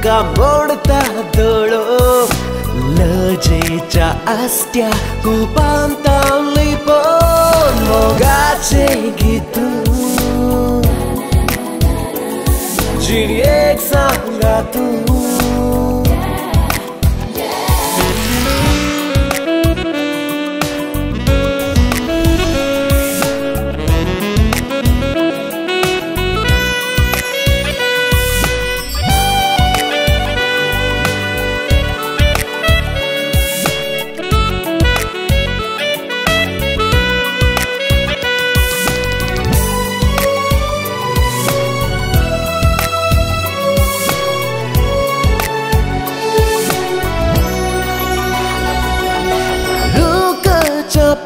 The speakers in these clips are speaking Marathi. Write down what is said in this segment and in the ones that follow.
का मोडता दोळो लजेच्या आस्त्या कुपांतावली पण मोगाचे गीतू जिणी एक सांगा तू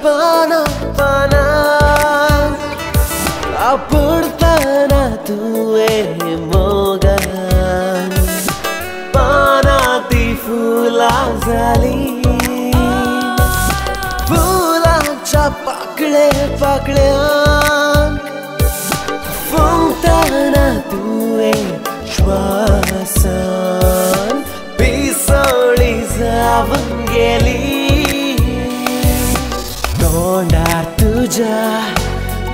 Pana pana Apurtana tue mogan Panati fula zali Fulacha pakle paklean Fungtana tue shwasan Pisoli zavan geli तोंडार तुझ्या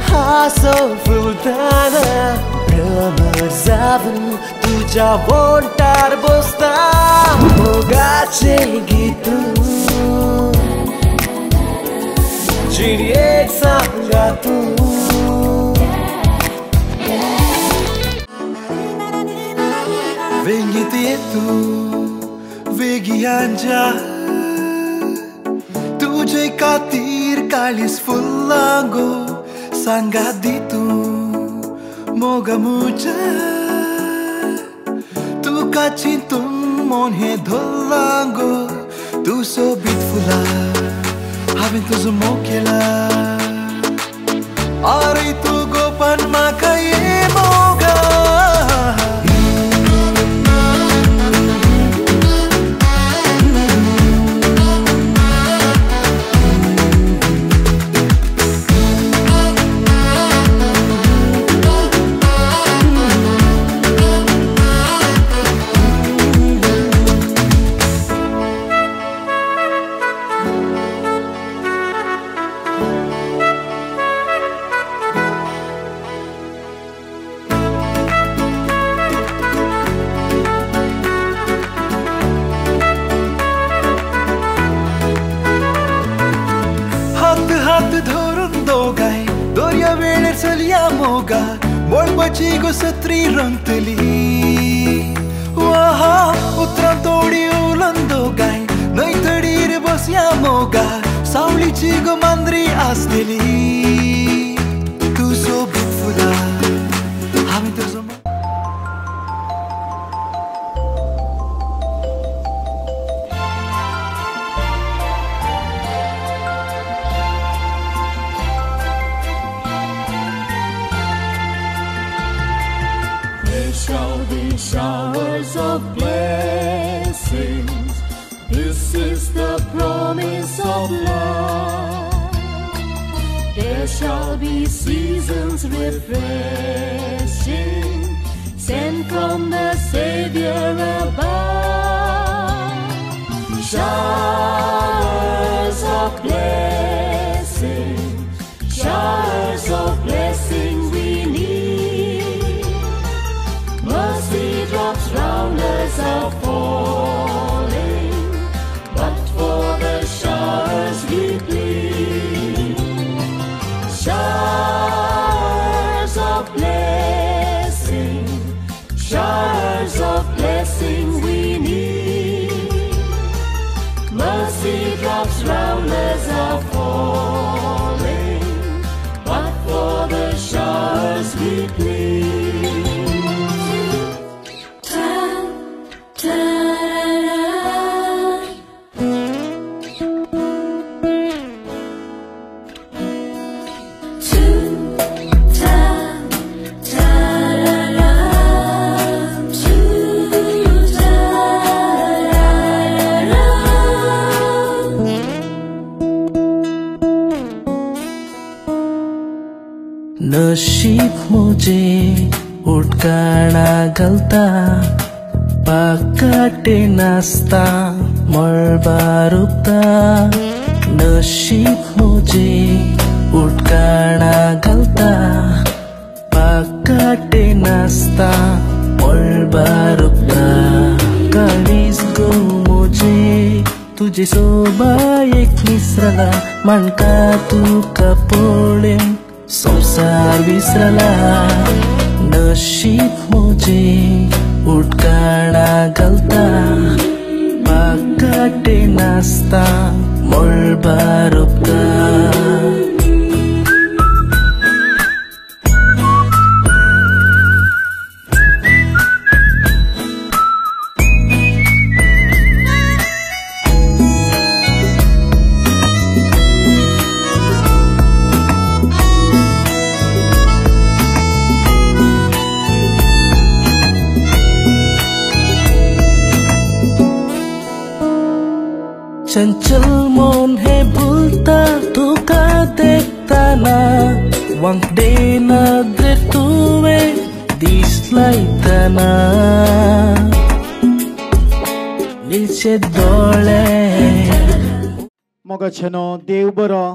हासो फुलताना भ्रमर जावन तुझ्या वोंटार बसता मोगाचे गीतू जिणी एक सांगा तू Venite tu vegianja तुझे खातीर काळीस फुलांगो सांगा दितू मोगा मुझे तुका चिंतून मोन हे धोलांगो तू सोबीत फुला हांवें तुजो मोग केला अरे तू गोपन म्हाका ये मोगा हात धरून दोगाय दोर्या वेळेर चलया मोगा बोळपाची गोसत्री रंगतली वाहा उतरां तोडी उलन दोगाय न्हंयतडीर बसया मोगा सावळीची गो मांद्री आसतली तू सोबीत फुला हांवें तुजो Shall be showers of blessings. This is the promise of love. There shall be seasons refreshing, sent from the Savior above. Showers of blessings, showers of blessing we need. Mercy drops round us are falling, but for the showers we plead. Showers of blessing, showers of blessing we need. Mercy drops round us are falling, but for the showers we plead. नशीब मुझे उठकाना गलता पाकाटे नाचता मळबार उपता नशीब मुझे उठकाना घालता पाकाटे नाचता मळबार उपता काळीज गो मुझे तुझे सोबा एक मिसरला माणका तुका पळोवन संसार विसरला नशीब मुझे उठकाना घालता पाकाटे नाचता मळबार उपता चंचल मन है भूलता धोखा देखता ना वांगडे नदरे तुवे दिसलायतना नीचे डोळे मोगाचेनो देव बरो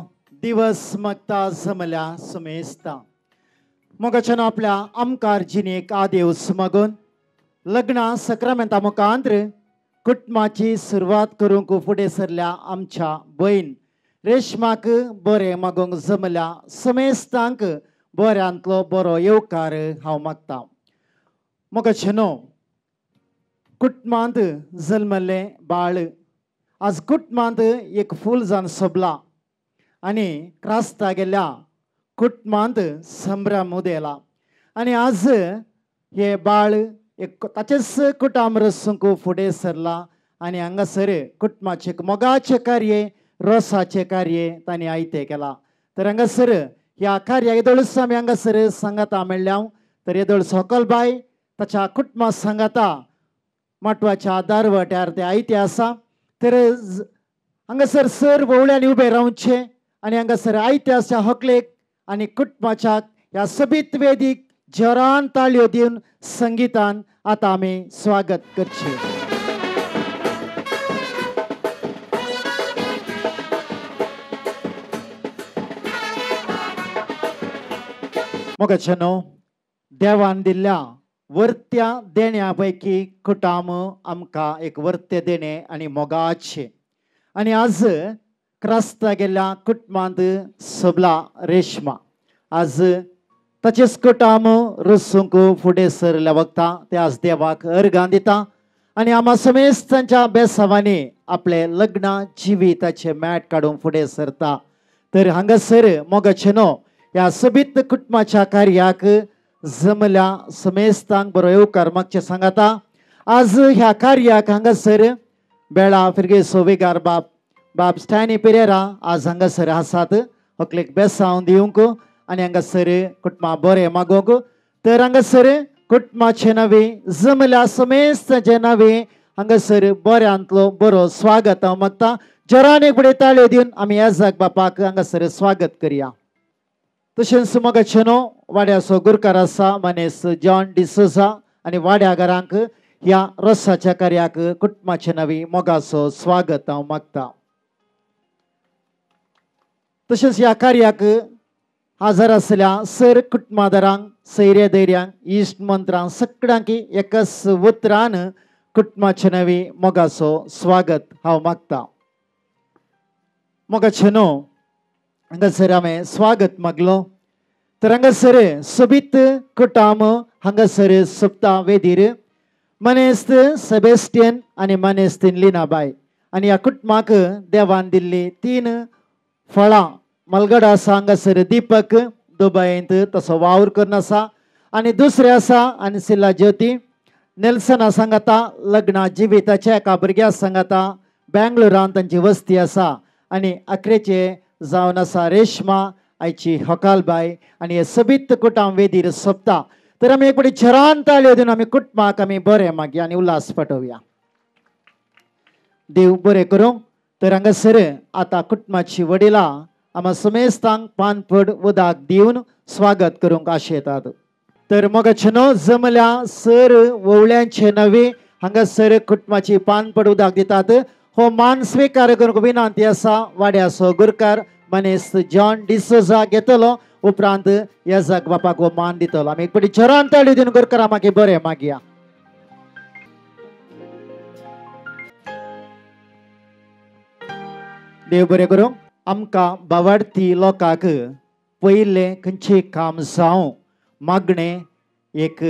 दिवस मागता जमल्या समेस्ता मोगाचेनो आपल्या आमकार जिणेक आदेवस मागून लग्ना सक्रामेंता मुखांत्र कुटुंबाची सुरवात करूंक फुडें सरल्या आमच्या बहीण रेशमाक बरें मागोंक जमल्या समेस्तांक बऱ्यांतलो बरो येवकार हांव मागतां मोगाचेनो कुटुंबांत जल्मल्लें बाळ आज कुटुंबांत एक फूल जावन सोबला आनी क्रास्ता गेल्या कुटुंबांत संभ्रम उदेला आनी आज हे बाळ एक ताचेच कुटुंब रसूंक फुडें सरला आनी हांगासर कुटुंबाचे मोगाचे कार्य रोसाचे कार्य तांणी आयतें केला तर हांगासर ह्या कार्याक येदोळस आमी हांगासर सांगाता मेळ्ळ्या तर येदोळ सकलबाय ताच्या कुटुंबा सांगाता माटवाच्या दारवट्यार ते आयते आसा तर हांगासर सर वळ्यांनी उबे रावचे आनी हांगासर आयत्याच्या हकलेक आनी कुटुंबाच्या ह्या सबीत वेदीक जोरान ताळयो दिवन संगीतान आतां आमी स्वागत करचें मोगाचेनो देवान दिल्ल्या वर्त्या देण्या पैकी कुटुंब आमकां एक वर्ते देणे आनी मोगाचें आनी आज क्रास्ता गेल्ल्या कुटुंबांत सोबला रेशमा आज ताचेच कुटुंब रसूंक फुडें सरल्या वखदां ते आज देवाक अर्गां दिता आनी आमा समेस्तांच्या बेसावांनी आपले लग्न जिविताचे मॅट काडून फुडें सरता तर हांगासर मोगाचेनो ह्या सबीत कुटुंबाच्या कार्याक जमल्या समेस्तांक बरो येवकार मागचें सांगाता आज ह्या कार्याक हांगासर बेळा फिरगेसो वेगार बाब स्टॅनी पेरेरा आज हांगासर आसात हकलेक बेसांव दिवंक आनी हांगासर कुटुंबा बरें मागोवंक तर हांगासर कुटुंबाचे नवे जमल्या समेस्तांचे नवे हांगासर बऱ्यांतलो बरो स्वागत हांव मागता जोरान एक फुडें ताळयो दिवन आमी येजाक बापाक हांगासर स्वागत करया तशेंच मोगाचेनो वाड्याचो गुरकार आसा मनेस जॉन डिसोजा आनी वाड्यागारांक ह्या रोसाच्या कार्याक कुटुंबाचे नवी मोगाचो स्वागत हांव मागता तशेंच ह्या कार्याक हाजर आसल्या सर कुटुंबादारांक सैर्य धैर्यांक इश्ट मंत्रांक सगळ्यांक एकाच उतरान कुटुंबाचे नवी मोगाचो स्वागत हांव मागता मोगाचेनो हांगासर हांवें स्वागत मागलो तर हांगासर सोबीत कुटुंब हांगासर सोबता वेदीर मनेस्त सेबेस्टियन आनी मनेस्तीन लिनाबाय आनी ह्या कुटुंबाक देवान दिल्ली 3 फळां मलगड आसा हांगासर दीपक दुबयंत तसो वावर करून आसा आनी दुसरें आसा आनी सिला ज्योती नेल्सना सांगाता लग्ना जिविताच्या एका भुरग्या सांगाता बेंगलोरान तांची वस्ती आसा आनी अकरेचे जावन आसा रेशमा आयची हकालबाय आनी हे सबीत कुटुंब वेदीर सोंपता तर आमी एक फावटी जोरान ताळयो दिवन आमी कुटुंबाक आमी बरें मागया आनी उल्हास पाठोवया देव बरें करूं तर हांगासर आतां कुटुंबाची वडिलां आमा समेस्तांक पानपड उदक दिवन स्वागत करूंक आशेतात तर मोगाचेनो जमल्या सर वळ्यांचे नवे हांगासर कुटुंबाची पान पड उदक दितात. हो मान स्वीकार करूंक विनंती आसा. वाड्याचो गुरकार मनीस जॉन डिसोजा घेतलो. उपरांत येजक बापाक हो मान दितलो. आमी एक पटी जोरान ताळयो दिवन गुरकारा मागीर बरें मागया. देव बरें करूं. आमकां बावार्थी लोकांक पयलें खंयचें काम जावं मागणें एक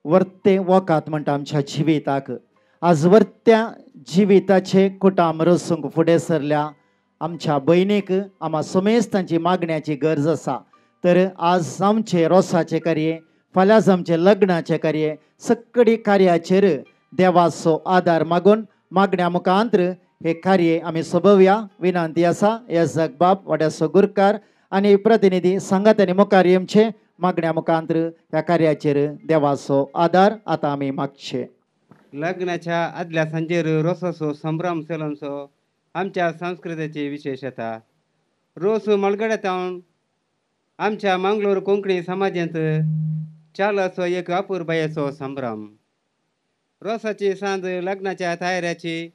वर्ते वोकात म्हणटा आमच्या जिविताक. आज वर्त्या जिविताचे कुटाम रचूंक फुडें सरल्या आमच्या भयणीक आम्हा समेस्त तांची मागण्याची गरज आसा. तर आज आमचे रोसाचे कार्य, फाल्यां आमचे लग्नाचे कार्य, सगळी कार्याचेर देवाचो आदार मागून मागण्या मुखांतर हे कार्य आमी सोबवया. विनंती आसा येजक बाब, वाड्याचो गुरकार आनी प्रतिनिधी सांगात्यांनी मुखार येवचे. मागण्या मुखांतर ह्या कार्याचेर देवाचो आदार आतां आमी मागचे. लग्नाच्या आदल्या सांजेर रोसाचो संभ्रम चलनचो आमच्या संस्कृतीची विशेषता. रोस मळगड्यातावन आमच्या मंगळूर कोंकणी समाजांत चाल असो एक अपुरबायेचो संभ्रम. रोसाची सांज लग्नाच्या तयाऱ्याची,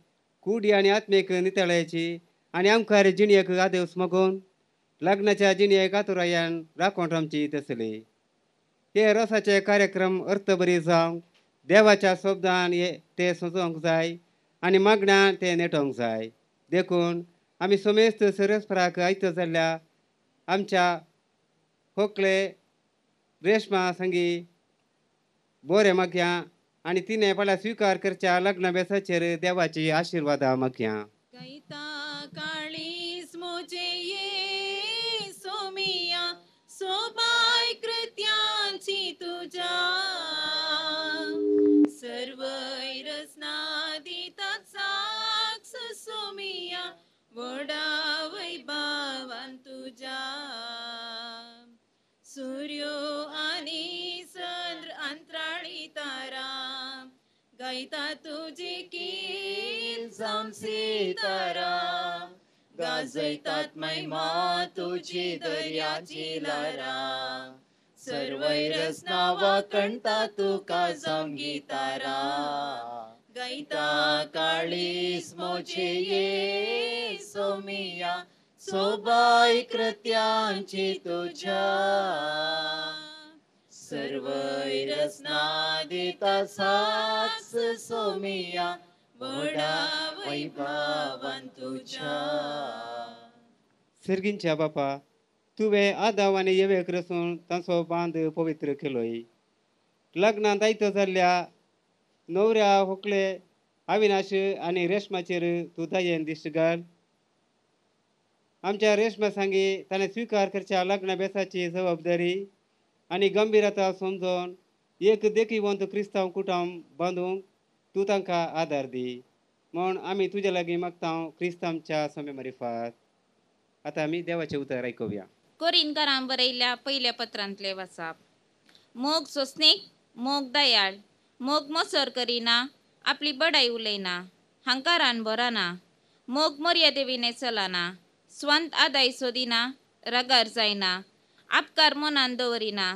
कुडी आनी आत्मीक नितळ्याची आनी आमकां जिणयेक आदेस मागून लग्नाच्या जिणयेक आतुरायान राखोण रमची तसली. हे रोसाचे कार्यक्रम अर्थबरी जावंक देवाच्या शब्दान ते सजोवंक जाय आनी मागण्यान ते नेटोवंक जाय. देखून आमी समेस्त सरस्पराक आयत जाल्ल्या आमच्या खोकले रेशमा संगी बोरे मागया आनी तिणें फाल्यां स्विकार करच्या लग्न बेसाचेर देवाची आशिर्वादा मागया. काळीस मोजे ये सोमिया सोबाय कृत्यांची तुझ्या सर्वै रसना दितात साक्ष सोमिया वडा वैभवान तुझ्या. सूर्यो आनी चंद्र अंतराळी तारा गायता तुझी कील जाम सितारा गाजयतात महिमा तुझी दर्याची लारा सर्वै रसना वाकणता तुका जाम गितारा गायता काळीस मोचे ये सोमिया सोबाय कृत्यांची तुझ्या सर्वै रसना दिता साक्ष सोमिया वडा वैभवान तुझ्या. सर्गींच्या बापा, तुवें आदाव आनी येवेक रचून तांचो बांद पवित्र केलोय. लग्नांत आयतो जाल्ल्या न्हवऱ्या व्हंकले अविनाश आनी रेशमाचेर तूं दयेन दिश्ट घाल. आमच्या रेशमा सांगी ताणें स्विकार करच्या लग्न बेसाची जबाबदारी आनी गंभीरता समजून एक देखीवंत क्रिस्तांव कुटुंब बांदूंक तूं तांकां आदार दी म्हूण आमी तुजे लागीं मागता क्रिस्तांवच्या समे मारिफात. आतां आमी देवाचें उतर आयकुया. कोरिनकारां बरयल्ल्या पयल्या पत्रांतले वाचप. मोग सोंसणीक, मोग दयाळ, मोग मोसर करिना, आपली बडाई उलयना, हंकारान भरना, मोग मर्यादेविने चलना, स्वंत आदाय सोदिना, रागार जायना, आपकार मनान दवरिना,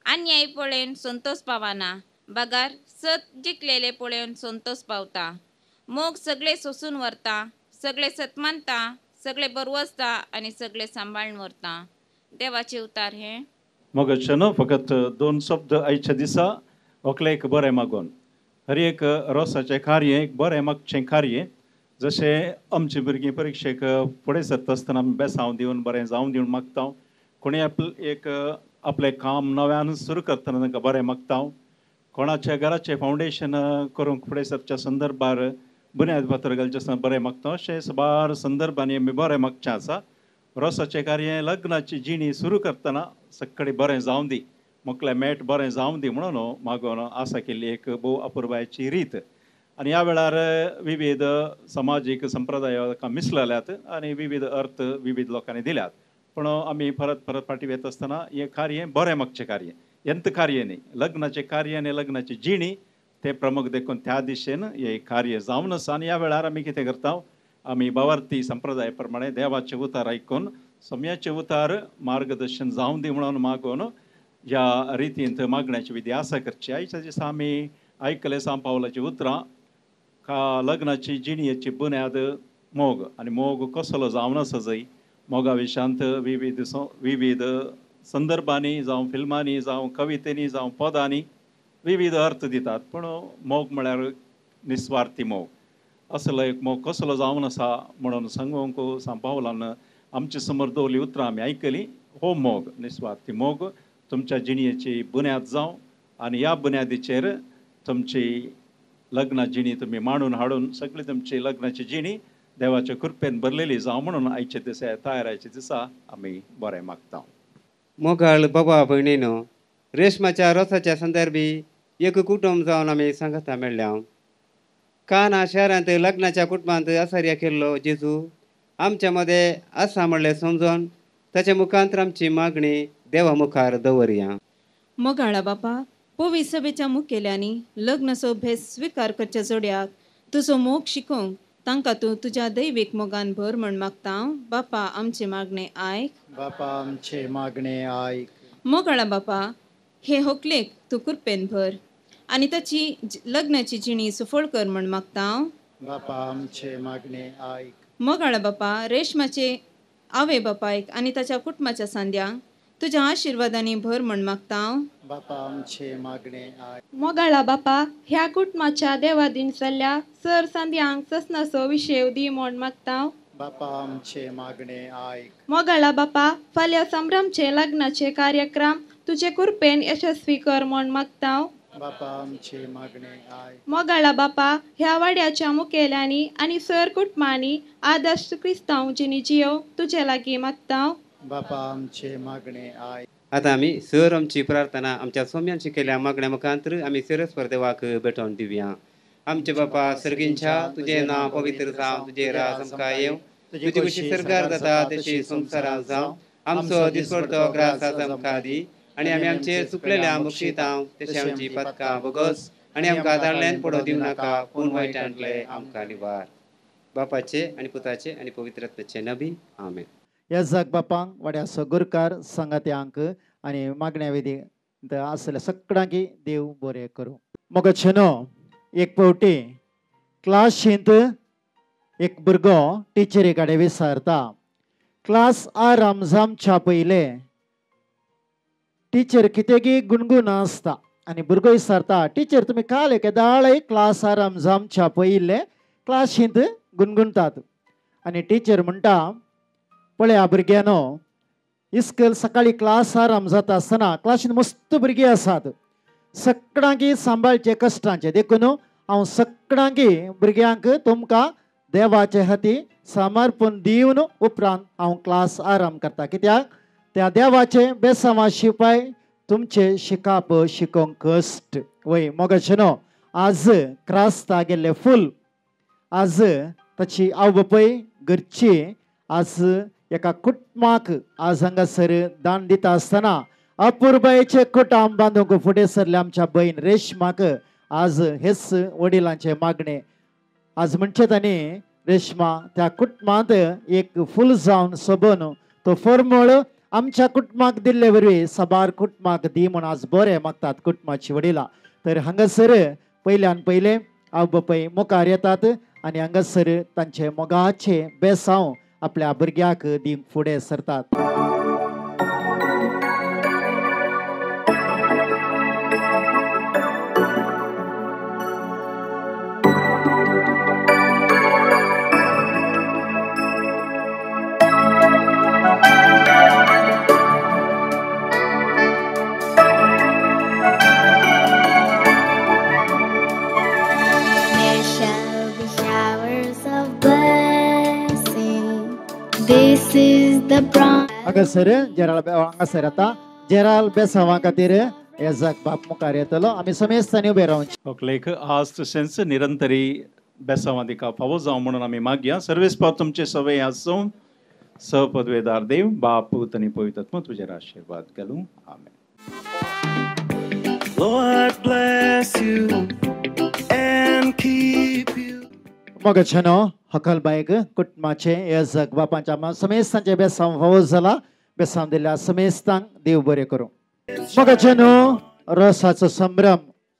अन्याय पळोवन संतोष पावना, बागार सत जिखलेले पळोवन संतोष पावता. मोग सगळे सोसून व्हरता, सगळे सतमानता, सगळे बरवसता आनी सगळे सांबाळून व्हरता. देवाचे उतार हे. मोगाचे न्हू फकत दोन शब्द आयच्या दिसा व्हंकलेक बरें मागून. हर एक रोसाचें कार्य एक बरें मागचें कार्य. जशें आमची भुरगीं परिक्षेक फुडें सरता आसतना बेसांव दिवन बरें जावं दिवन मागता. कोणी आपलें काम नव्यान सुरू करतना तांकां बरें मागता. कोणाच्या घराचें फावंडेशन करूंक फुडें सरच्या संदर्भार बुन्याद फातर घालचे आसतना बरें मागता. अशें सुमार संदर्भांनी आमी बरें मागचें आसा. रोसाचें कार्य लग्नाची जिणी सुरू करतना सगळें बरें जावं दी, मोकलें मेट बरें जावं दी म्हणून मागून आसा केल्ली एक भोव अपुरबायेची रीत. आनी ह्या वेळार विविध समाजीक संप्रदाय ताका मिसळल्यात आनी विविध अर्थ विविध लोकांनी दिल्यात. पूण आमी परत फाटी वयता आसतना हें कार्य बरें मागचें कार्य, ಎಂತ ಕಾರ್ಯ न्ही. लग्नाचे कार्य आनी लग्नाची जिणी ते प्रमुख देखून त्या दिशेन हे कार्य जावन आसा. आनी ह्या वेळार आमी कितें करता, आमी बावार्थी संप्रदाय प्रमाणे देवाचे उतार आयकून सोम्याचे उतार मार्गदर्शन जावं दी म्हणून मागून ह्या रितींत मागण्याची विधी आसा करची. आयच्या दिसा आमी आयकले सांत पावलाची उतरां लग्नाची जिणयेची बुन्याद मोग आणि मोग कसलो जावन आसा जंय मोगा विशांत विविध संदर्भांनी जावं फिल्मांनी जावं कवितेनी जावं पदांनी विविध अर्थ दितात पूण मोग म्हळ्यार निस्वार्थी मोग असलो एक मोग कसलो जावन आसा म्हणून सांगूंक पावलान आमचे समोर दवरली उतरां आमी आयकली हो मोग निस्वार्थी मोग तुमच्या जिणयेची बुन्याद जावं आनी ह्या बुन्यादीचेर तुमची लग्न जिणी तुम्ही मांडून हाडून सगळी तुमची लग्नाची जिणी देवाच्या कृपेन भरलेली जावं म्हणून आयचे दिसा तयाराचे दिसा आमी बरें मागता. मोगाळ बाबा भयणीनो, रेशमाच्या रोसाच्या संदर्भी एक कुटुंब जावन आमी सांगता मेळ्ळ्या. काना शहरांत लग्नाच्या कुटुंबांत आसार्या केल्लो जेजू आमच्या मध्ये आसा म्हणलें समजून ताच्या मुखांतर आमची मागणी देवा मुखार दवरया. मोगाळा बापा, पवित्र सभेच्या मुखेल्यांनी लग्न सोभेस स्वीकार करच्या जोड्याक तुजो मोग शिकोवंक तांकां तूं तुज्या दैवीक मोगान भर म्हण मागता. बापा आमचे मागणे आयक. बापा आमचे मागणे आयक. मोगाळा बापा, हे होकलेक तूं कृपेन भर आनी ताची लग्नाची जिणी सफळ कर म्हण मागता. बापा आमचे मागणे आयक. मोगाळा बापा, रेशमाचे आवय बापायक आनी ताच्या कुटुंबाच्या सांद्यांक तुज्या आशिर्वादांनी भर म्हण मागता. बापा आमचे मागणे आयक. मोगाळा बापा, ह्या कुटुंबाच्या देवादीन चल्ल्या सर सांद्यांक ससनाचो विशय दी म्हण मागता. बापा आमचे मागणे आयक. मोगाळा बापा, फाल्यां संभ्रमचे लग्नाचे कार्यक्रम तुजे कृपेन यशस्वी कर म्हण मागता. बापा आमचे मागणे आयक. मोगाळा बापा, ह्या वाड्याच्या मुखेल्यांनी आनी सर कुटुंबांनी आदर्श क्रिस्तांव जिणी जियो तुजे लागीं मागता. बापा आमचे मागणे आयक. आता आमी सर आमची प्रार्थना आमच्या सोम्यान शिकयल्या मागण्या मुखांतर आमी सरस्वर देवाक भेटोवन दिवया. आमचे बापा सर्गींच्या तुझे नांव पवित्र जावं, तुझे राज आमकां येवं, तुजी कशी सरकार जाता तशी संवसारांत जावं. आमचो दिसपडतो ग्रास आज आमकां दी आनी आमी आमचेर चुकलेल्या मुक्षितांव तशी आमची पदकां बगस आनी आमकां दाडल्यान पडो दिवं नाका पूण वायटांतले आमकां निवार. बापाचे आनी पुताचे आनी पवित्रत्वाचे नबी आमेन. ह्या जग बापांक वाड्या सगुरकार संगात्यांक आनी मागण्या वेदी आसल्या सगळ्यांक देव बरें करूं. मोगाचेनो, एक फावटी क्लासींत एक भुरगो टिचरी कडेन विचारता, क्लास रमझामच्या पयले टिचर कितें गुणगुण आसता. आनी भुरगो विचारता, टिचर तुमी काल केदाळ क्लास रमझामच्या पयले क्लासींत गुणगुणतात. आनी टिचर म्हणटा, पळया भुरग्यानो, इस्कल सकाळी क्लास आराम जाता आसतना क्लासीन मस्त भुरगीं आसात, सगळ्यांक सांबाळचे कश्टांचे देखून हांव सगळ्यांक भुरग्यांक तुमकां देवाचे हाती समर्पण दिवन उपरांत हांव क्लास आराम करता. कित्याक त्या देवाचे बेसांवां शिपाय तुमचे शिकाप शिकोवंक कश्ट. वय मोगाचेनो, आज क्रास्ता गेल्ले फूल, आज ताची आवय बापूय घरची आज एका कुटुंबाक आज हांगासर दान दिता आसतना अपूर्बायेचे कुटुंब बांदूंक फुडें सरले आमच्या बहीण रेशमाक आज हेच वडिलांचे मागणे. आज म्हणचे तांणी रेशमा त्या कुटुंबांत एक फूल जावन सोबून तो फॉर्मूळ आमच्या कुटुंबाक दिल्ले वरवीं साबार कुटुंबाक दी म्हूण आज बरें मागतात कुटुंबाची वडिलां. तर हांगासर पयल्यान पयले आवय बापूय मुखार येतात आनी हांगासर तांचे मोगाचे बेसांव आपल्या भुरग्याक दिवंक फुडें सरतात. हांगासर हांगासर आता जेराल बेसांवा खातीर हे जग बाप मुखार येतलो. आमी समेस्तांनी उबे रावचे. लेख आज सेन्स निरंतरी बेसांवां दिका फावो जावं म्हणून आमी मागया. सर्वेस्पार तुमचे सवय आसूं. सपदवेदार देव बाप पूत आनी पवित्र आत्मा तुजेर आशिर्वाद घालूं. आमेन. Lord bless you and keep you. मोगाचेनो, हकलबायक कुटुंबाचे हे जग बापांच्या समेस्तांचे बेसांव फावो जाला. बेसांव दिल्ल्या समेस्तांक देव बरें करूं. मोगाचेनो, रोसाचो संभ्रम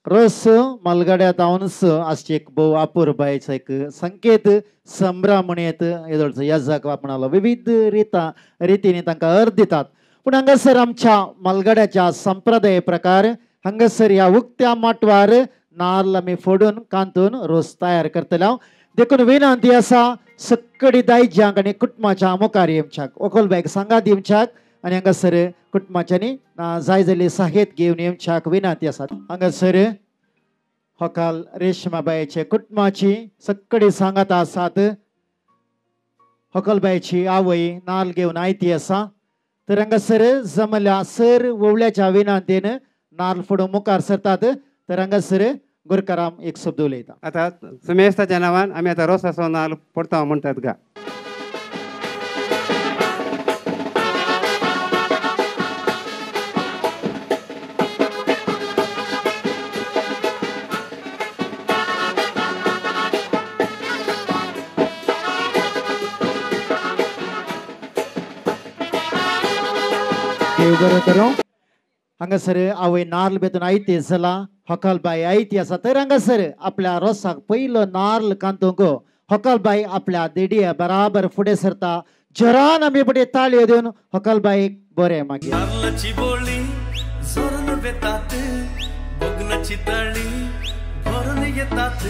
रोस मलगड्या तावनस अशी एक बहु अपूर्वायचं एक संकेत संभ्रम म्हणत येदोळचं याजक आपणाला विविध रीतीने तांकां अर्थ दितात. पूण हांगासर आमच्या मलगड्याच्या संप्रदाय प्रकार हांगासर ह्या उक्त्या माटवार नाल्ल आमी फोडून कांतून रोस तयार करतले. देखून विनंती आसा सक्कडी दायज्यांक आनी कुटुंबाच्या मुखार येवच्याक ओकोलबाईक सांगात येवच्याक आनी हांगासर कुटुंबाच्यांनी जाय जाली सहाय्यत घेवन येवच्याक विनंती आसा. हांगासर होकाल रेशमाबाईचे कुटुंबाची सक्कडी सांगात आसात. होकलबाईची आवय नाल घेवन आयती आसा. तर हांगासर जमल्या सर ववळ्याच्या विनंतीन नाल फोडून मुखार सरतात. तर हांगासर गुरकाराम एक शब्द उलयता. आता सुमेस्ताच्या नांवान आमी आतां रोसाचो नाल पडता म्हणटात गा. देव बरो करूं. हांगासर आवय नाल्ल बेतून आयती जाला. होकालबाई आयती आसा. तर हांगासर आपल्या रोसाक पयलो नाल्ल कांतूंक होकालबाई आपल्या देडये बराबर फुडें सरता. जरान आमी बडे ताळयो दिवन होकालबाईक बरें मागीर. नारळाची बोळी जोरून वेतात, बगनाची ताळी भरून येतात.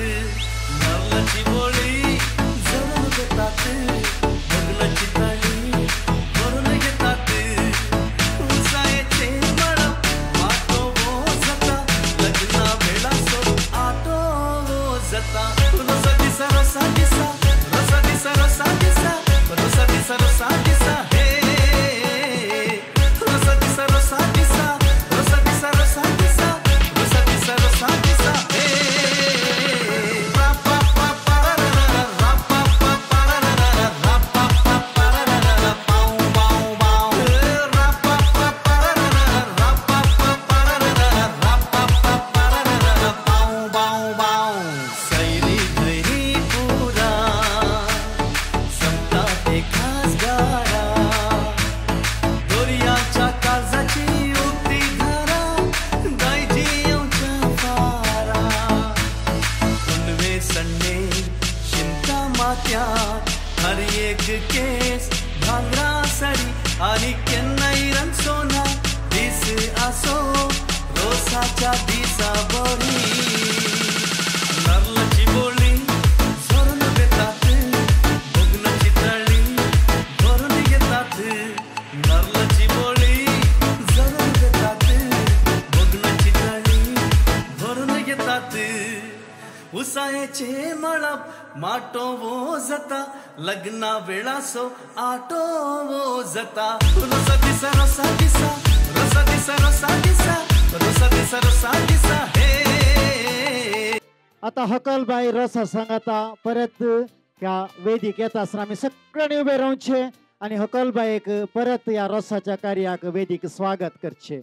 नारळाची बोळी जोरून वेतात, बगनाची ताळी भरून येतात. उसायचे मळप वाटो वो जाता, लग्ना वेळा सो आटो वो जाता. रोसा दिसा रोसा दिसा, रोसा दिसा रोसा दिसा, रोसा दिसा रोसा दिसा. हर एक केस भांगरा सडी आणि केन्नाय रंग सोना दिस असो रोसाच्या दिसा बरी. नारळाची बोळी जोरून वेतात, बगनाची ताळी भरून येतात. नारळाची बोळी जोरून वेतात, बगनाची ताळी भरून येतात. उसायचे मळप माटो वो जाता, लग्ना वेळा सो आटो वो जाता. रोसा दिसा रोसा दिसा, रोसा दिसा रोसा दिसा, रोसा दिसा रोसा दिसा. हे आता होकालबाई रोसा सांगाता परत ह्या वेदीक येता आसतना आमी सगळ्यांनी उबे रावचे आनी होकालबाईक परत ह्या रोसाच्या कार्याक वेदीक स्वागत करचे.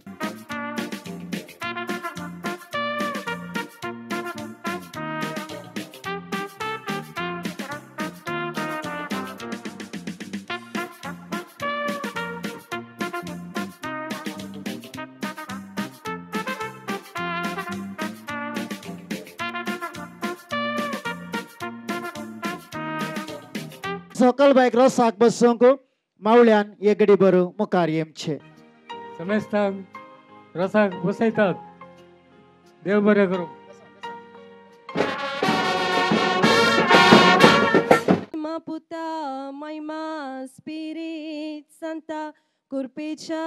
होकालबाईक रोसाक बसूंक मावळ्यान येगडी बरो मुखार येवचे. समेस्ताक रोसाक बसयतात. देव बरें करूं. पुता महिमा स्पिरीट सांता कुरपेच्या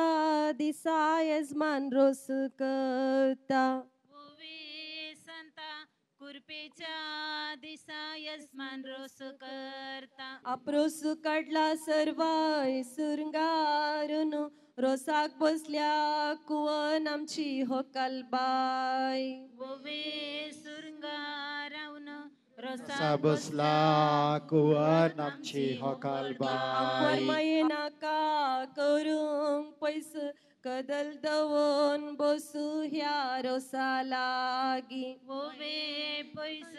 दिसा येजमान रोस करता. कुरपेच्या दिसा यजमान रोस करता. आप्रोस काढला सर्वाय सुरंगारून रोसाक बसल्या कुवन आमची होकालबाई. वोवे सुरंगारावन रोसा बसला कुवन आमची होकालबाई. माये नाका करूंक पयस कदल दवोन बसू ह्या रोसा लागी. वोवे पयस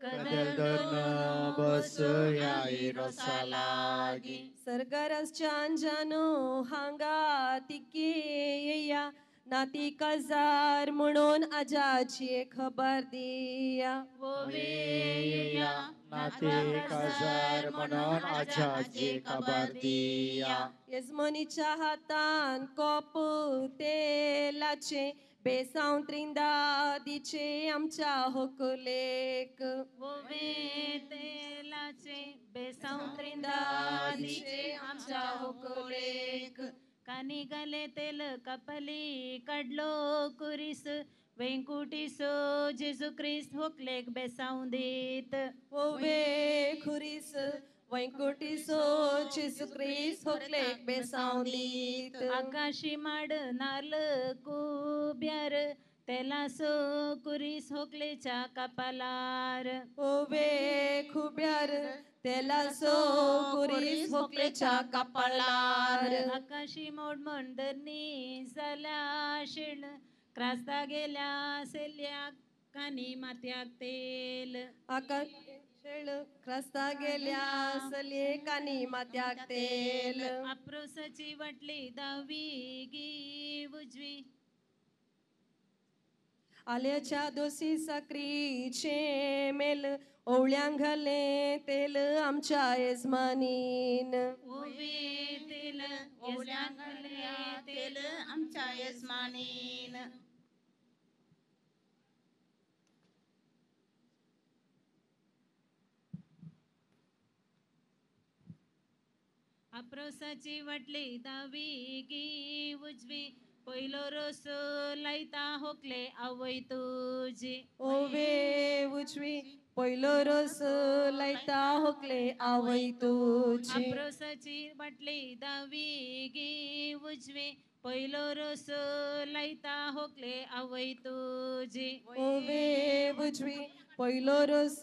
कदल दवोन बसू ह्या रोसा लागी. सरगरसच्या अंजानो हांगा तिके येया नाती काजार म्हणून आजाची खबर दिया नाते काजार म्हणून आजाची खबर दिया यजमानीच्या हातान कोप तेलाचे बेसांव त्रिंदा दिचे आमच्या होकलेक तेलाचे बेसांव त्रिंदा दिचे आमच्या होकलेक कानी गाले तेल कपली काढलो कुरीस वेंकुटीसो जेजू ख्रिस्त होकलेक बेसांव देत खुरीस वैकुंठीसो जेजू ख्रिस्त होकलेक बेसांव दीत आकाशी माड नाल कुब्यार तेलासो कुरीस होकलेच्या कपालार खुब्यार तेलासो कुरीस होकलेच्या कपाळार आकाशी मोड मंडनी जाल्या शिण क्रास्ता गेल्या सेल्याक कानी मात्याक तेल आकाश ख्रास्ता गेल्या सले कानी मात्याक तेल अप्रोसाची वाटली दावी गी उजवी आल्याच्या दोशी साकरीचे मेल ओवळ्यांक घाले तेल आमच्या यजमानीन तेल ओवळ्यांक घाले तेल आमच्या यजमानीन अप्रोसाची वाटली दावी गी उजवी पहिलो रोस लायता होकले आवय तुझी उजवी पहिलो रोस लायता होकले आवय तुझी अप्रोसाची वाटली दावी गी उजवी पहिलो रोस लायता होकले आवय तुझी उजवी पहिलो रोस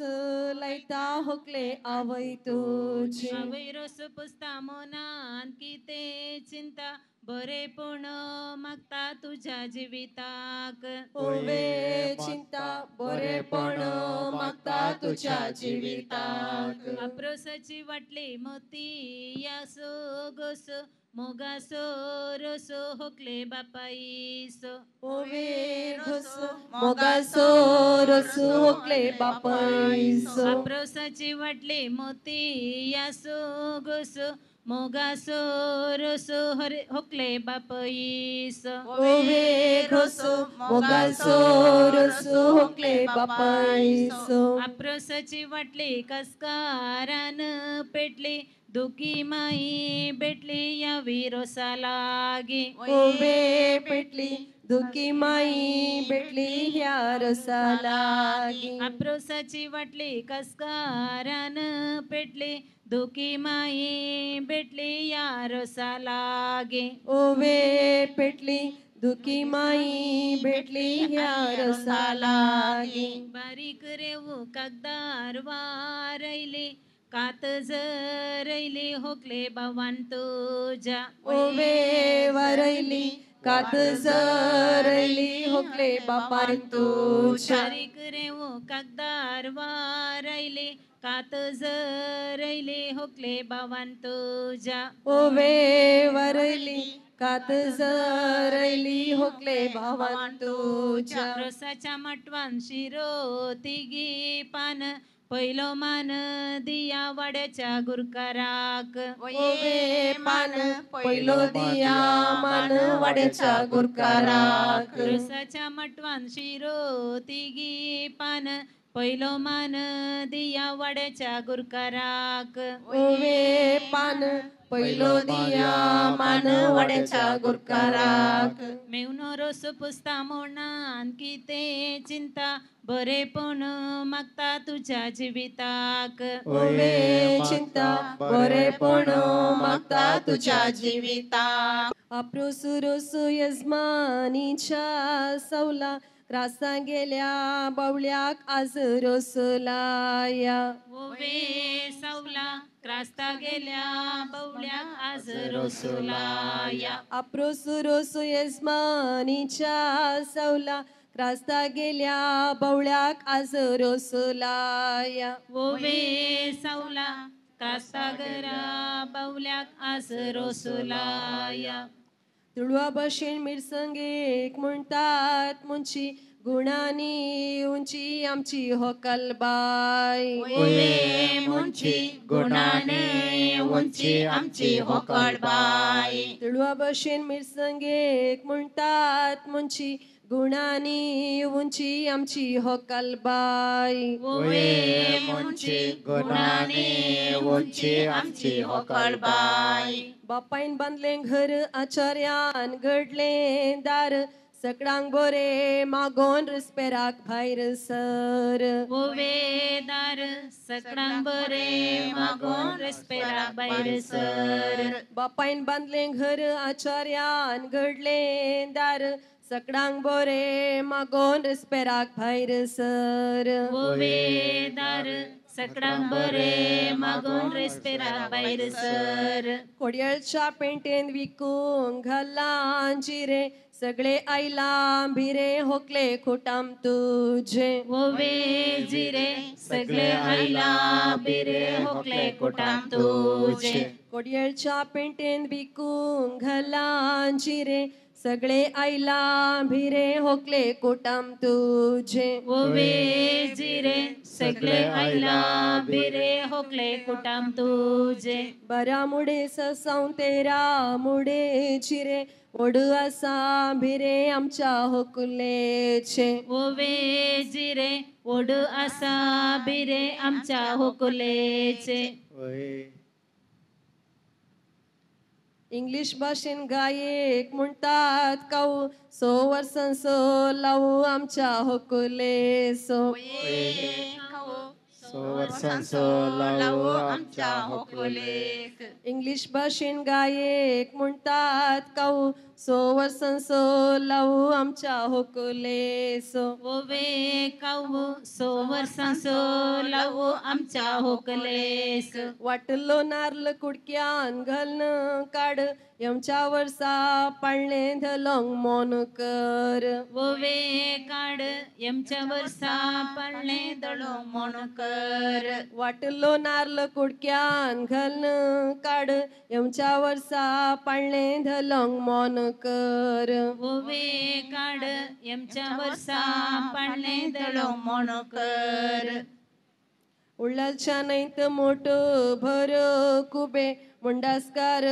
लायता होकले आवय तुझी आवय रोस पुसता मोनान किते चिंता बरेपण मागता तुझ्या जिविताक चिंता बरेपण मागता तुझ्या जिविताक अप्रोसाची वाटली मोती यासो गोस मोगासो रोसो होकले बापाईसो मोगासो रोसो होकले बापाईसो अप्रोसाची वाटली मोती यासो गोस मोगासो रोसो होकले बापाईसो मोगासो रोसो होकले बापाईसो अप्रोसाची वाटली कसकारान पेटली दुखी माई बेटली या विरोसा लागी पेटली दुखी माई बेटली ह्या रसा लागी अप्रोसाची वाटली कसकारान पेटली दुखी माई बेटली या रसा लागी पेटली दुखी माई बेटली ह्या रसा लागी बारीक रेवू कागदार वारैली कात जरैली होकले भवान तुझ्या वारैली कात जरैली होकले बापान तुझ्या बारीक रेवू कागदार वारैली कात जरैली होकले भवान तुझ्या वारैली कात जरैली होकले भवान तुझ्या रोसाच्या मटवान शिरो तिगी पान पहिलो मान दिया वाड्याच्या गुरकाराक मान पहिलो दिया मान वाड्याच्या गुरकाराक रोसाच्या मटवान शिरो तिगी पान पहिलो मान दिया वाड्याच्या गुरकाराक पान पहिलो दिया मान वाड्याच्या गुरकाराक मेवनो रोस पुसता मोनान किते चिंता बरेपण मागता तुझ्या जिविताक चिंता बरेपण मागता तुझ्या जिविताक अप्रोसु रोसु यजमानीच्या सवला क्रासा गेल्या बावल्याक आज रोसलाया सवला क्रास्ता गेल्या बावल्याक आज रोसलाया अप्रोसु रोसु यजमानीच्या सवला क्रास्ता गेल्या बावल्याक आज रोसलाया सवला क्रास्ता गेल्या बावल्याक आज रोसलाया तुळवा भशेन मिरसंगेक म्हणटात मुंची गुणांनी उंची आमची होकलबाय ओये मुंची गुणाने उंची आमची होकळबाई तुळवा भशेन मिरसंगेक म्हणटात मुंची गुणांनी उंची आमची होकलबाई ओये मुंची गुणाने उंची आमची होकळबाई बापायन बांदले घर आचार्यान घडले दार सकडांक बरे मागोन रिस्पेराक भायर सर ओवेदार सकडांक बरे मागोन रिस्पेराक भायर सर बापायन बांदले घर आचार्यान घडले दार सकडांक बरे मागोन रिस्पेराक भायर सर ओवेदार सकडांक बरे मागोन रिस्पेराक भायर सर कोडयेळच्या पेंटेन विकूंक घाला जिरे सगळे आयला भिरे होकले खोटाम तुझे ओवे जिरे सगळे आयला बिरे होकले कोटाम तुझे कोडयेळच्या पेंटेन विकूंक घाला जिरे सगळे आयला भिरे होकले कोटाम तुझे ओवे जिरे सगळे आयला बिरे होकले कोटाम तुझे बरा मुडे ससाव तेरा मुडे चिरे ओढ असा भिरे आमच्या होकुलेचे ओवे जिरे ओढ असा बिरे आमच्या होकुलेचे इंग्लिश भाषेन गायक म्हणतात काऊ 100 वर्सां सो लावू आमच्या होकुले सो 100 वर्सांचो लावू आमच्या होकुलेक इंग्लिश भाषेन गायक म्हणतात काऊ 100 वर्सां सो लावू आमच्या होकुले सो ओवे काऊ 100 वर्सां सो लावू आमच्या होकलेस वाटलो नारळ कुडक्यान घालन काड यमच्या वर्सा पाळणे धलोंग मोन कर ओवे काड यमच्या वर्सा पाळणे दळो मोन कर वाटलो नारळ कुडक्यान घालन काड यमच्या वर्सा पाळणे धलोंग मोन कर ओवे काड यमच्या वर्सा पाळणे दळो मोन कर उळालच्या नैत मोठ भर कुबे मुंडासकार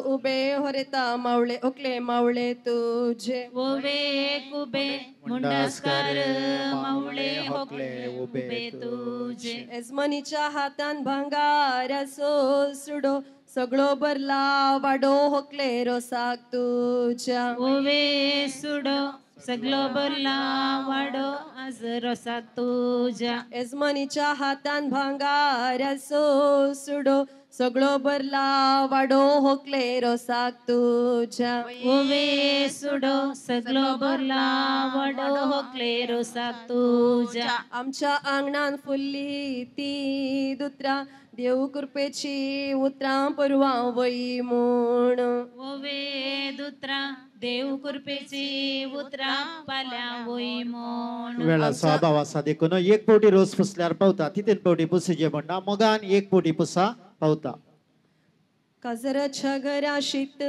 उबे होरेता मावळे ओकले मावळे तुझे ओवे कुबे मुंडासकार मावळे होकले उबे तुझे यजमानीच्या हातान भांगार असो सुडो सगळो भरला वाडो होकले रोसाक तुझ्या ओवे सुडो सगळो भरला वाडो आज रोसाक तुझ्या यजमानीच्या हातान भांगार असो सुडो सगळो भरला वाडो होकले रोसाक तुझ्या ओवे सुडो सगळो भरला वाडो होकले रोसाक तुझ्या आमच्या आंगणान फुल्ली ती दुत्रा देव कृपेची उतरां परवां वई म्हूण ओवे दुत्रा देव कृपेची उतरा पाल्या वई म्हूण वेळा स्वभाव आसा देखून 1 पावटी रोस पुसल्यार पावता 3 पावटी पुसुचे म्हणटा मोगान 1 पावटी पुसा पावता काजराच्या घरा शीत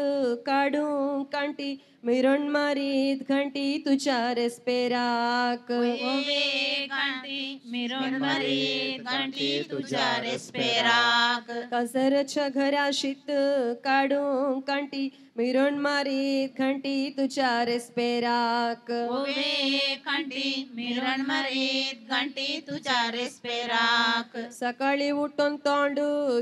काढून कांटी मिरण मारीत घंटी तुझ्या रेस्पेराक ओवे कांटी मिरण मारीत घंटी तुझ्या रेस्पेराक काजराच्या घरा शीत काढून कांटी मिरण मारीत घंटी तुझ्या रेस्पेराक ओवे कांटी मिरण मारीत घंटी तुझ्या रेस्पेराक सकाळी उठून तोंड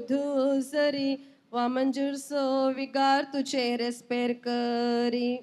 धुसरी वा मंजूर सो विगार तुझे रेस्पेर करी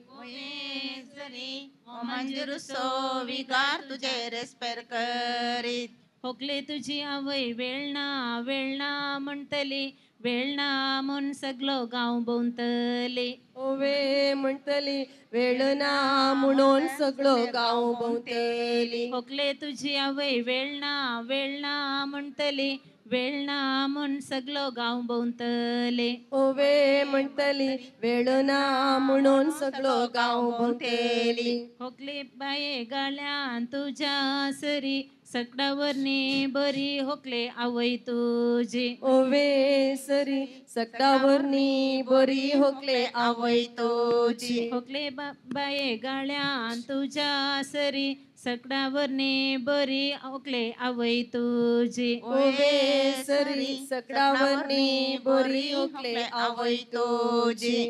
मंजूर सो विगार तुझे रेस्पेर करीत होकले तुझी आवय वेळना वेळना म्हणतली वेळना म्हूण सगळो गांव भोंवतले ओवे म्हणतली वेळ ना म्हणून सगळो गांव भोंवतली होकले तुझी आवय वेळना वेळना म्हणतली वेळना म्हूण सगळो गांव भोंवतले ओवे म्हणतली वेळ ना म्हणून सगळो गांव भोंवतली होकले बाये गाळ्यान तुझ्या सरी सकडावरने बरी होकले आवय तुझी ओवे सरी सकडावरनी बरी होकले आवय तुझी होकले बाये गाळ्यान तुझ्या सरी सकडावरने बरी होकले आवय तुझी ओवे सरी सकडावरनी बरी होकले आवय तुझी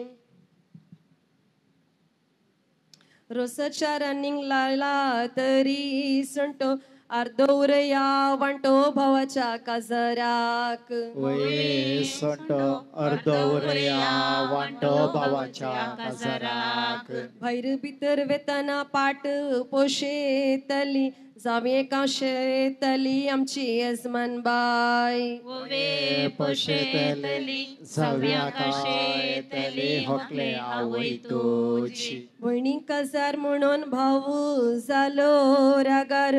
रोसाच्या रनिंग लागला तरी संटो अर्धोरया वांटो भावाच्या काजराक वये सोंटो अर्धोरया वांटो भावाच्या काजराक भायर भितर वेताना पाट पोशेतली जावे काशेतली आमची यजमान बाय ओवे पोशेतली जाव्या काशेतली होकले आवय तुझी भयणी काजार म्हणून भाऊ जालो रागार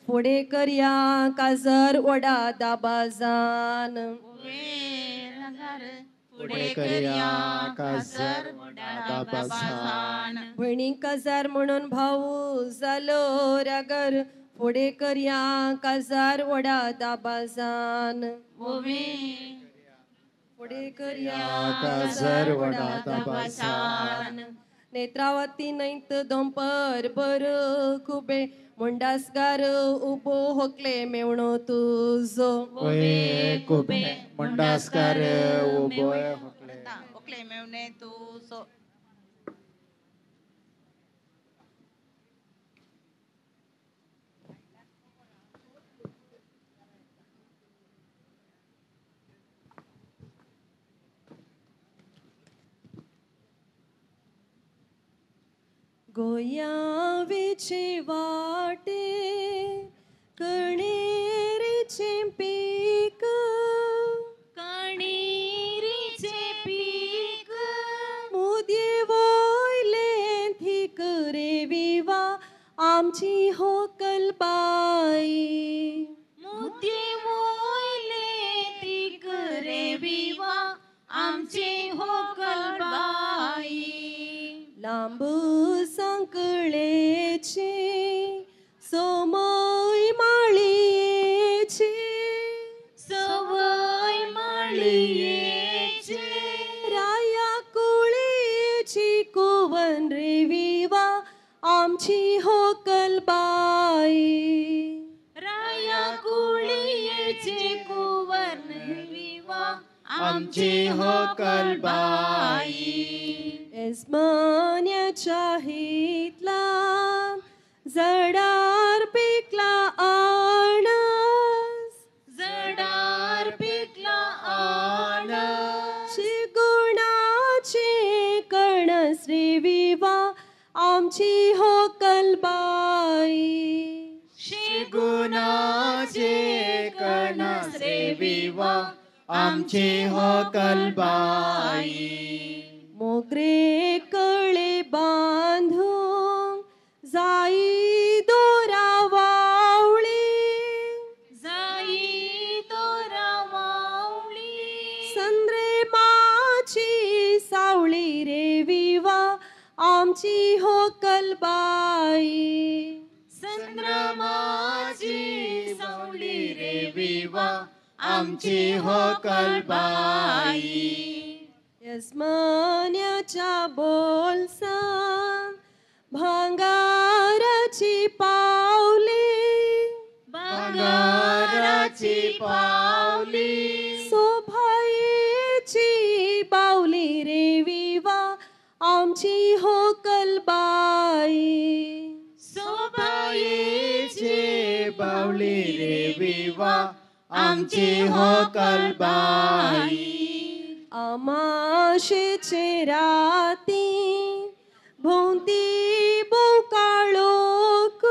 फुडे करया काजर ओडा दाबाजान फुडे करया काजर दाबाजान भयणी काजार म्हणून भाऊ जालो रागार फुडे करया काजार ओडा दाबाजान फुडे करया काजार ओडा दाबाजान नेत्रावती नैत दोंपर बर खुबे मुंडासगार उबो होकले मेवणो तुझो वये कुबे मुंडासकार उबो होकले मेवणे तुझो गोयावेचे वाटे कणेरीचे पीक कणेरीचे पीक मुदये वोयले थिक रे विवा आमची होकलबाई मुद्दे वोयले तीक रे विवा आमची होकलबाई लांब संकळेचे सोमय माळयेचे सवय माळयेचे राया कुळेची कुवन रे विवा आमची होकलबाई राया कुळयेचे कुवन विवा आमची होकलबाई एजमान्याच्या हितला जडार पिकला आणस जडार पिकला आणस शिगुणाचे कणस रे विवा आमची होकलबाई शिगुणाचे कणस रे विवा आमची होकलबाई मोगरे कळे बांधून जाई दोरा वावळी जाई दोरा वावळी संद्रे माची सावळी रे विवा आमची होकलबाई संद्रमाची सावळी रे विवा आमची होकलबाई यजमान्याच्या बोलसान भांगाराची पावली भांगाराची पावली सोभायेची बावली रे विवा आमची होकलबाई सोभायेची बावली रे विवा आमची होकलबाई आमाशेचे राती भोवती बोकाळोक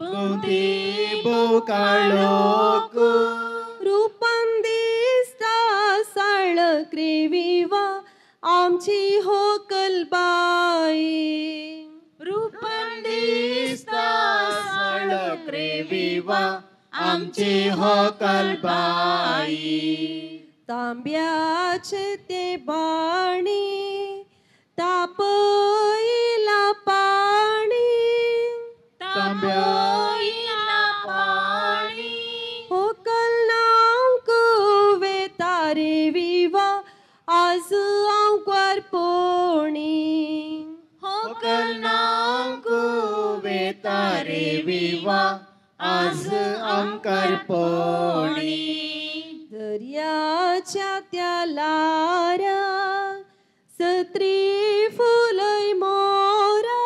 भोवती बोकाळोक रूपान दिसता साळक रे विवा आमची होकलबाई रूपान दिसता साळक रे विवा आमची होकलबाई तांब्याचे ते बाणी तापयला पाणी तांब्याला आज आमकां पोणी दर्याच्या त्या लारा सत्री फुलय मोरा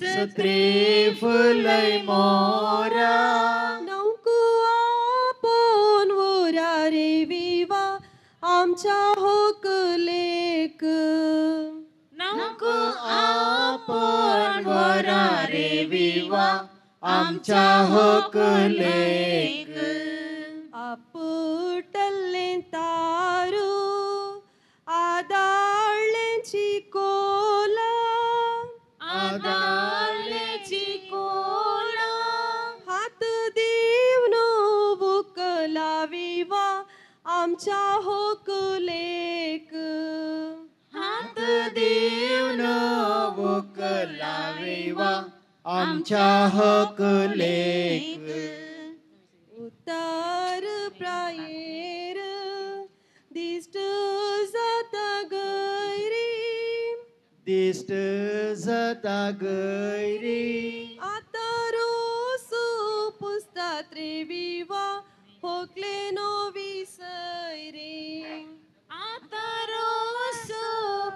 सत्री फुलय मोरा नौको आपोन वोरा रे विवा आमच्या होकलेक नको आपण वरा रे विवा आमच्या होकलेक आपटल्ले तारू आदाळ्यांची कोला आदाळ्याची कोला हात दिवन बुकला विवा आमच्या होकलेक हात देवन वकला विवा आमच्या होकलेक उतार प्रायेर दिष्ट जाता गैरी दिष्ट जाता गैरी आता रोसू पुसतात रे विवा होकले नो विसैरी आता रोस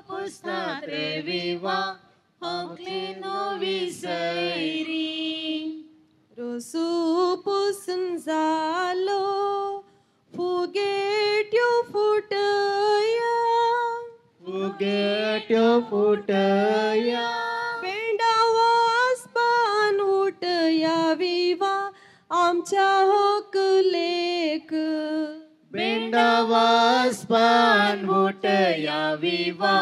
पुसतात रे विवा होकले नो विसैरी रोसू पुसून जालो फुगेट्यो फुटया फुगेट्यो फुटया पेंडा वासपान उठया विवा आमच्या होकलेक बेंडा वासपान उठया विवा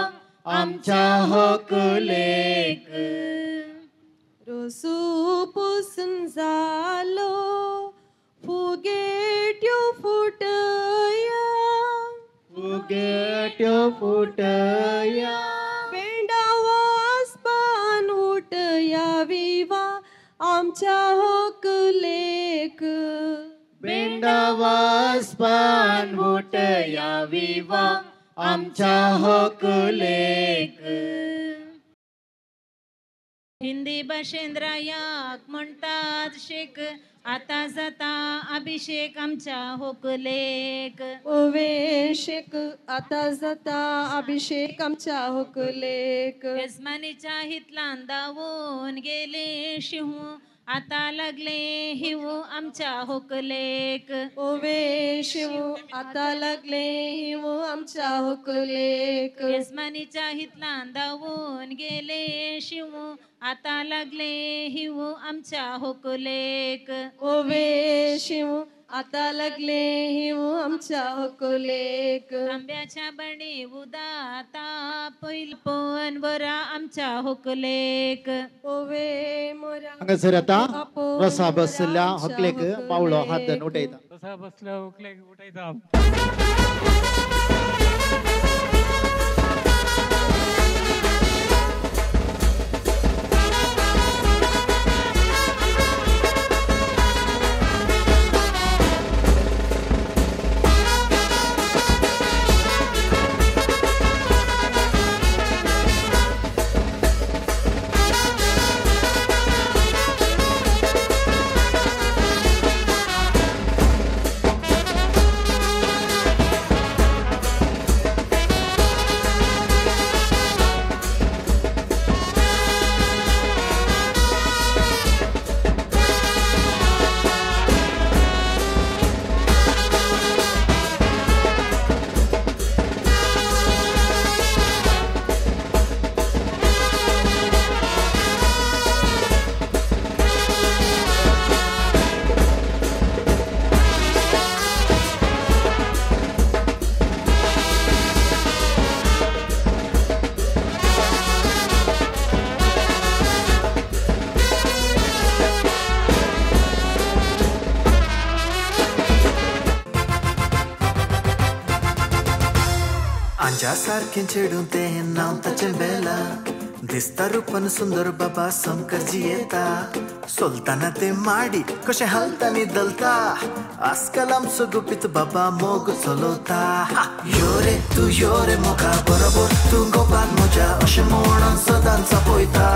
आमच्या होकलेक रोसू पुसून जालो फुगेट्यो फुटया फुगेट्यो फुटया पेंडा वासपान उठया विवा आमच्या होकलेक बेंडा वासपान उठया विवा आमच्या होकलेक हिंदी भाषेन रायाक म्हणतात शेक आता जाता अभिषेक आमच्या होकलेक ओवेशेक आता जाता अभिषेक आमच्या होकलेक येजमानीच्या हितलान दावून गेले शिहू आता लागले हिवू आमच्या होकलेक ओवे शिव आता लागले हिव आमच्या होकलेक येजमानीच्या हितलान दावून गेले शिवू आता लागले हिवू आमच्या होकलेक ओवे शिव आता लागले हिव आमच्या होकलेक तांब्याच्या बणी उदाता पैल पण बरा आमच्या होकलेक ओवे मोरा हांगासर आता रसा बसल्या होकलेक पावलो हात धरून उठयता रसा बसल्या होकलेक उठयता सारखें चेडूं तें नांव ताचें बेला दिसता रूपान सुंदर बाबा समकरजी येता सोलताना ते माडी कशें हालता न्ही दलता आजकाल आमचो गुपीत बाबा मोग चलोवता यो रे तूं यो रे मोगा बरोबर तूं गोपाक म्हज्या अशें म्हणून सदांच पळयता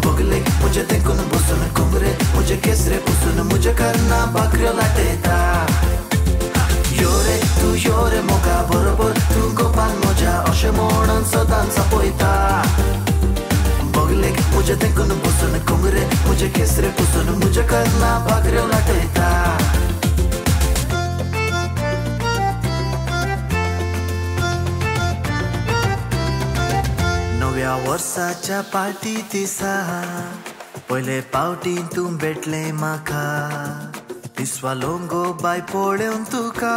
बगले मुझे देखून बसून घुंगरे मुझे केसरे पुसून मुझे करना भाकऱ्यो लाटयता यो रे तू यो रे मोगा बरोबर तू गोपाल म्हज्या अशें म्हणून सदांच आपयता बगलेक मुझे देखून बसून घुंगरे मुझे केसरे पुसून मुझे करना भाकऱ्यो लाटयता नव्या वर्साच्या पार्टी दिसा पयले पावटी तूं भेटले म्हाका दिसवा लोंगो बाय पळोवन तुका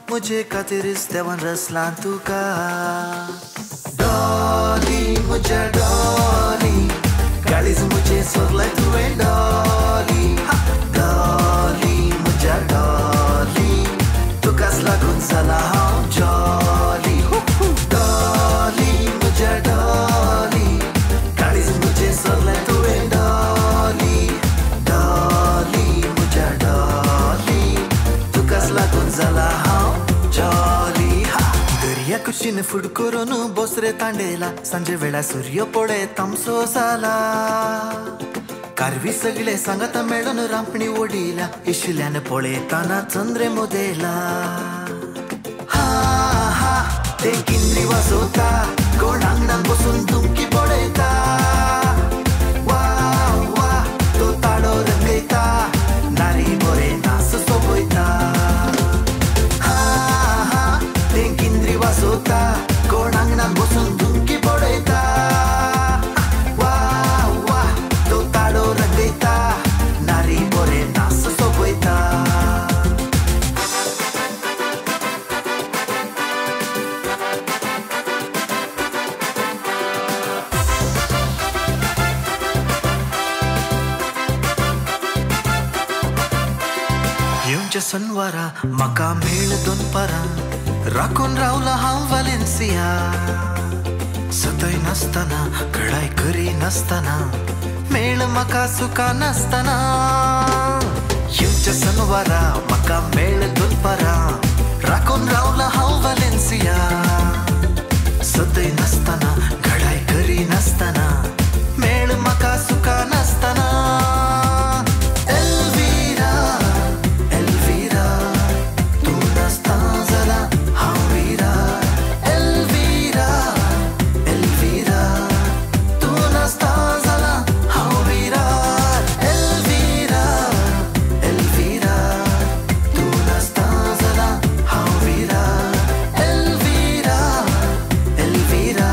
म्हजे खातीरच देवान रचला तुका डॉली म्हज्या डॉली काळीज म्हजें सोगलें तुवें डॉली डॉली म्हज्या डॉली तुकाच लागून जाला हांव जॉली डॉली म्हज्या डॉली काळीज म्हजें सोगलें तुवें डॉली डॉली म्हज्या डॉली तुकाच लागून जाला हांव जॉली दर्या कुशीन फुड करून बोसरे तांडेला सांजे वेळा सूर्य पडे तामसो जाला कारवी सगळे सांगात मेळून रांपणी ओडिल्या इशिल्यान पळयताना चंद्रे मोदेला हा हा ते किंद्री वाजवता कोण आंगणान बसून धुमकी पळयता वा वा तो ताडो रंगयता नारी बरे नाच सोबयता हा हा ते किंद्री वाजवता कोण आंगणान बसून धुमकी पळयता वा वा तो ताडो रंगयता नारी बरे नाच सोबयता येवच्या सनवारा म्हाका मेळ दोनपारां राखून रावला हांव वालेन्सिया सतय नासतना घडाय करी नासतना मेळ म्हाका सुका नासतना येवच्या सनवारा म्हाका मेळ दोनपारां राखून रावला हांव वालेन्सिया सतय नासतना घडाय करी नासतना मेळ म्हाका सुका नासतना एल्विरा एल्विरा तू नासता जाला हांव विरा एल्विरा एल्विरा तू नासता जाला हांव विरा एल्विरा एल्विरा तू नासता जाला हांव विरा Elvira Elvira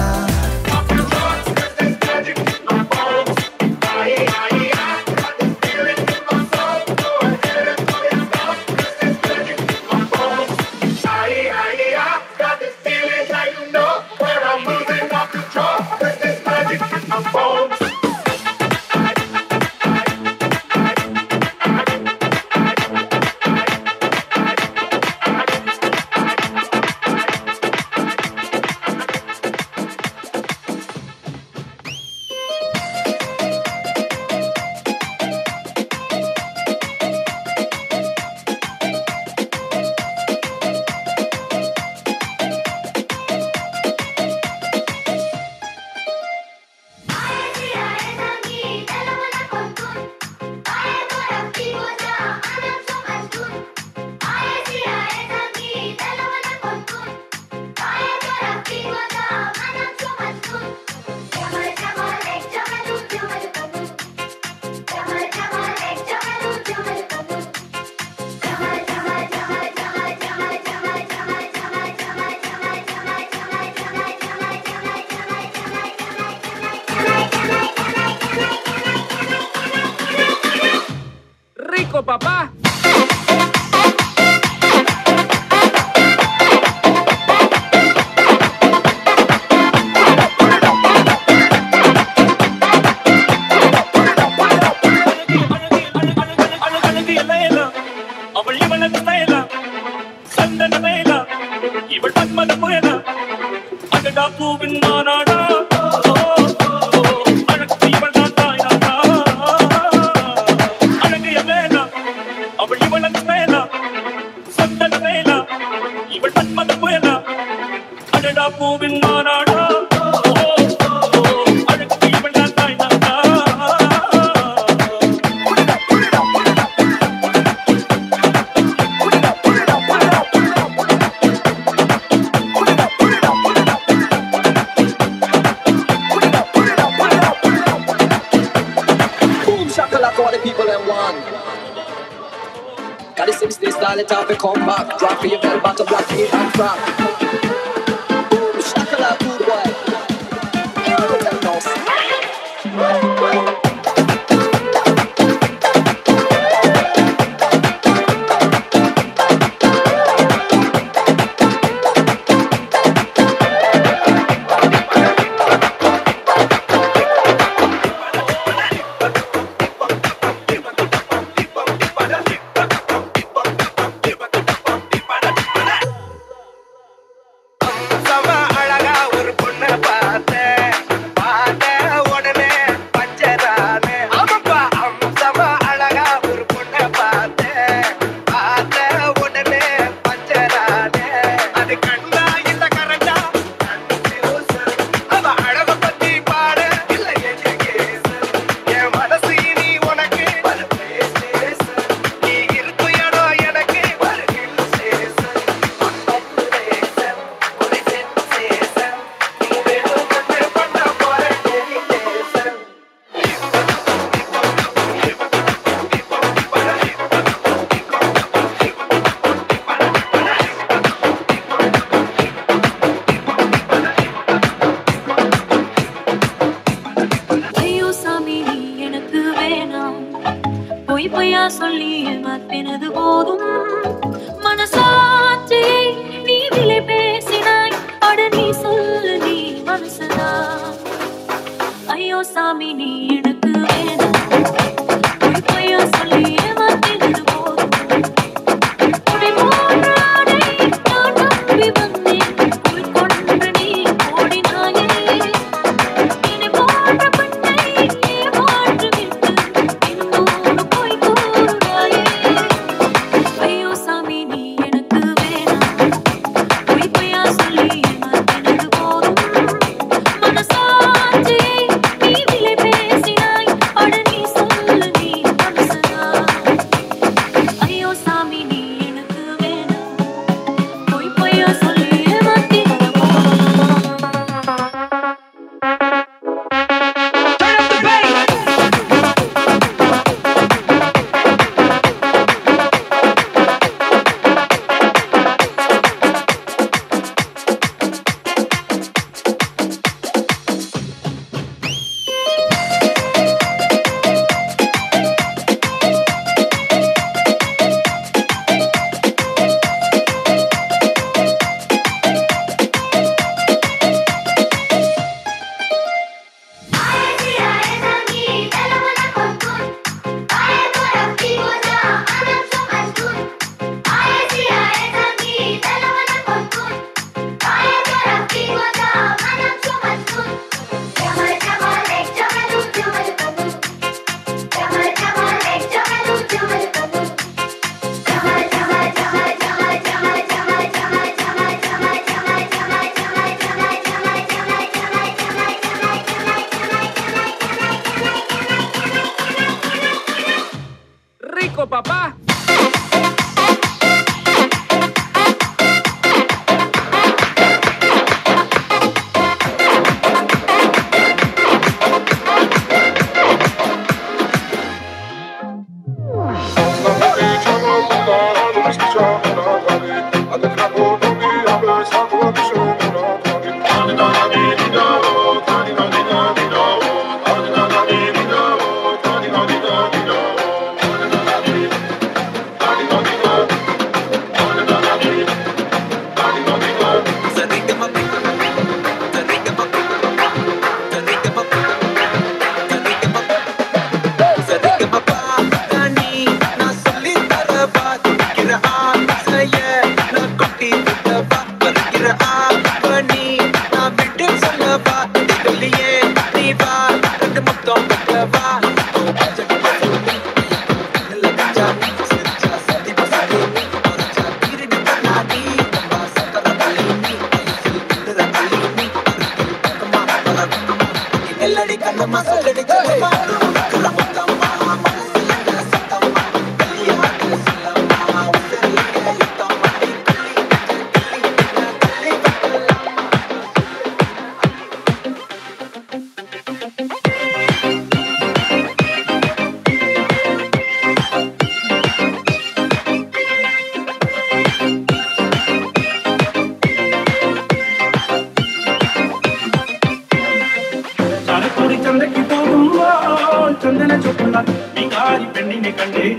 Rico, papá. and one. Got the 60 style, it's time to come back. Drop for your bell bottom, black feet and crap. Boom, shakala, good boy.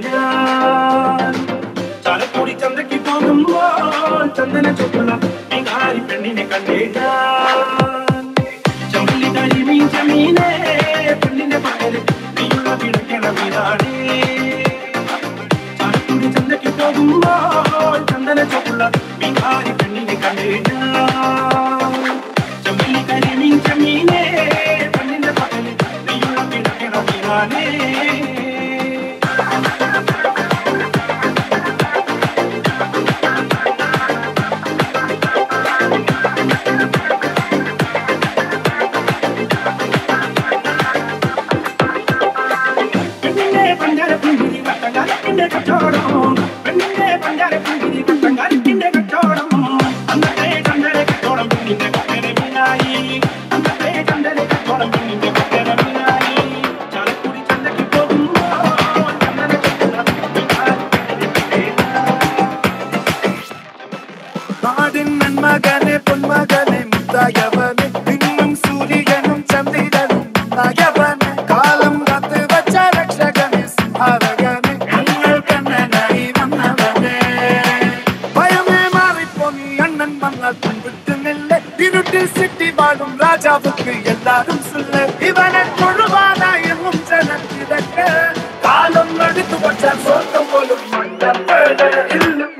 ഞാൻ ചാലക്കുടി ചന്തയ്ക്ക് പോകുമ്പോൾ ചന്ദന ചൊപ്പുള്ള വികാരി പെണ്ണിനെ കണ്ടേ ഞാൻ ചൊല്ലി കരിമീൻ ചെമ്മീനെ പെണ്ണിന്റെ പകല് നീയുള്ള പിടയ്ക്കണ വീടാണേ ചാലക്കുടി ചന്തയ്ക്ക് പോകുമ്പോൾ ചന്ദന ചൊപ്പുള്ള വികാരി പെണ്ണിനെ കണ്ടേ ഞാൻ ചൊല്ലി കരിമീൻ ചെമ്മീനെ പെണ്ണിന്റെ പകല് നീയുള്ള പിടയ്ക്കണ വീടാണേ മകനെ പൊന്മകനെ മുത്തായവനെ നിന്നും സൂര്യനും ചന്ദ്രനും നയവനെ കാലം കാത്ത് വച്ച രക്ഷകനെ സിംഹാരകനെ ഞങ്ങൾ കണ്ണനായി വന്നവനെ ഭയമേ മാറിപ്പോ നീ അണ്ണൻ വന്നാൽ പിൻവിട്ടുന്നില്ല ഇരുട്ടിൽ സിറ്റി വാഴും രാജാവുക്ക് എല്ലാരും സുല്ല ഇവനെ കൊഴുവാനായി എന്നും ജനത്തിരക്ക് കാലം എടുത്തു വച്ചാൽ സ്വന്തം പോലും ഇല്ലും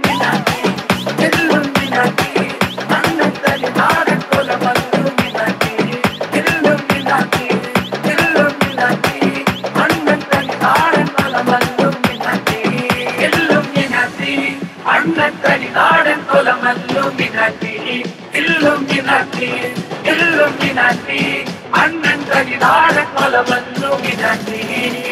Illuminati, Annan Tani Nada Kola Illuminati.